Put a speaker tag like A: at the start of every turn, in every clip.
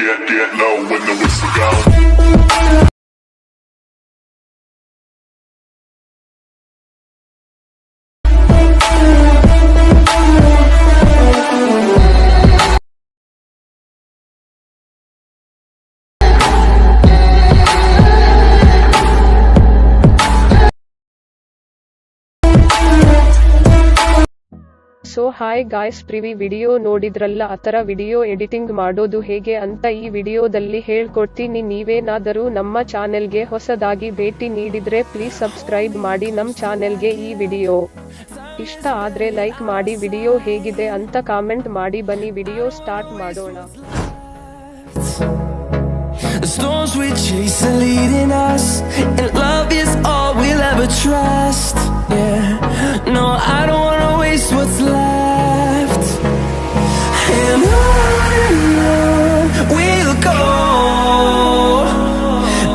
A: get low when the whistle goes.
B: So hi guys, previous video ನೋಡಿದ್ರಲ್ಲ, ಆತರ video editing ಮಾಡೋದು ಹೇಗೆ ಅಂತ ಈ ವಿಡಿಯೋದಲ್ಲಿ ಹೇಳ್ಕೊಡ್ತೀನಿ. ನೀವೇನಾದರೂ ನಮ್ಮ ಚಾನೆಲ್ಗೆ ಹೊಸದಾಗಿ ಭೇಟಿ ನೀಡಿದ್ರೆ ಪ್ಲೀಸ್ ಸಬ್ಸ್ಕ್ರೈಬ್ ಮಾಡಿ ನಮ್ ಚಾನೆಲ್ಗೆ. ಈ ವಿಡಿಯೋ ಇಷ್ಟ ಆದ್ರೆ ಲೈಕ್ ಮಾಡಿ, ವಿಡಿಯೋ ಹೇಗಿದೆ ಅಂತ ಕಾಮೆಂಟ್ ಮಾಡಿ. ಬನ್ನಿ ವಿಡಿಯೋ ಸ್ಟಾರ್ಟ್ ಮಾಡೋಣ.
C: The storms we chase are leading us, and love is all we'll ever trust. Yeah, no, I don't wanna waste what's left. And on we'll go,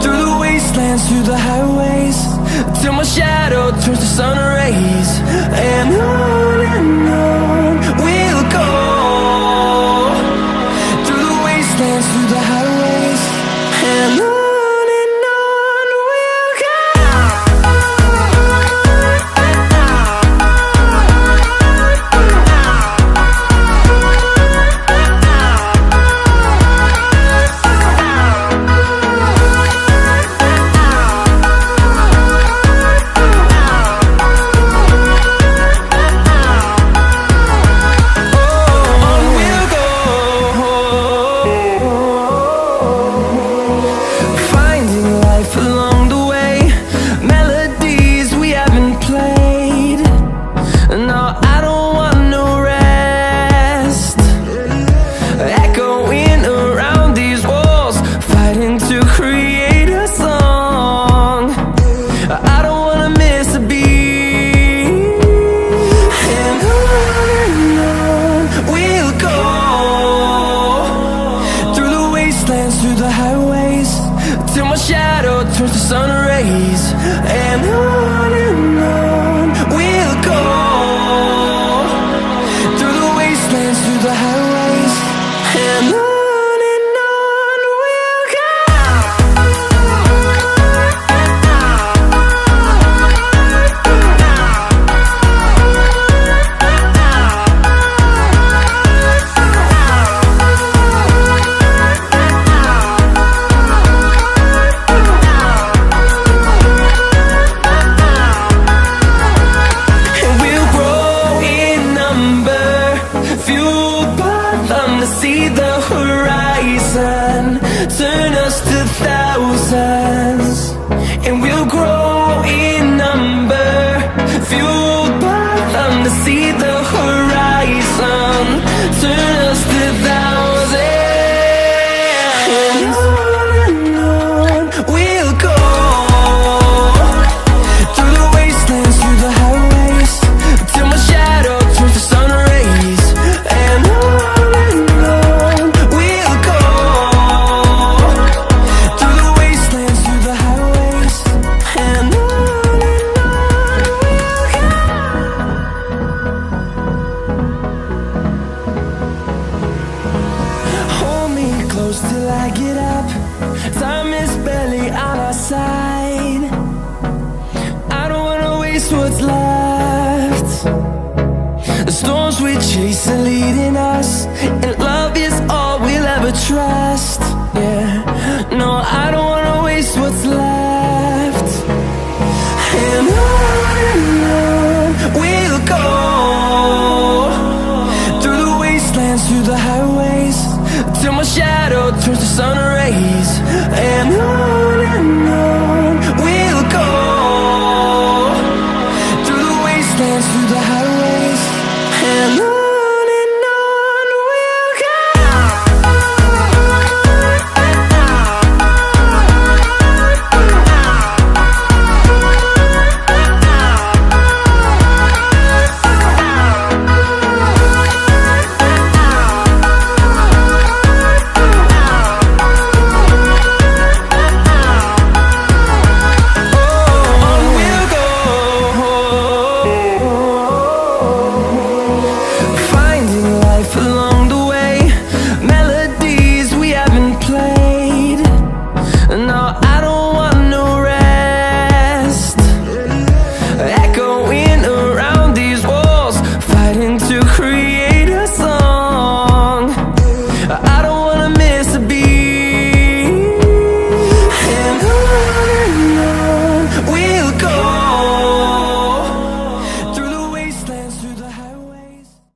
C: through the wastelands, through the highways, till my shadow turns to sun rays. And on we'll go, through the wastelands, through the highways, and on we'll go. Through the highways, till my shadow turns to sun rays. And on we'll go, through the wastelands, through the highways, and on we'll go. See the horizon, turn us to thousands, and we'll grow in number, fueled by them. To see the horizon, turn us to thousands, and on we'll go, through the wastelands, through the highways, till my shadow turns to sun rays. And till I get up, time is barely on our side. I don't wanna waste what's left. The storms we chase are leading us, and love is all we'll ever trust. Yeah, no, I don't wanna waste what's left. And on we'll go, through the wastelands, through the highways, till my shadow turns to sun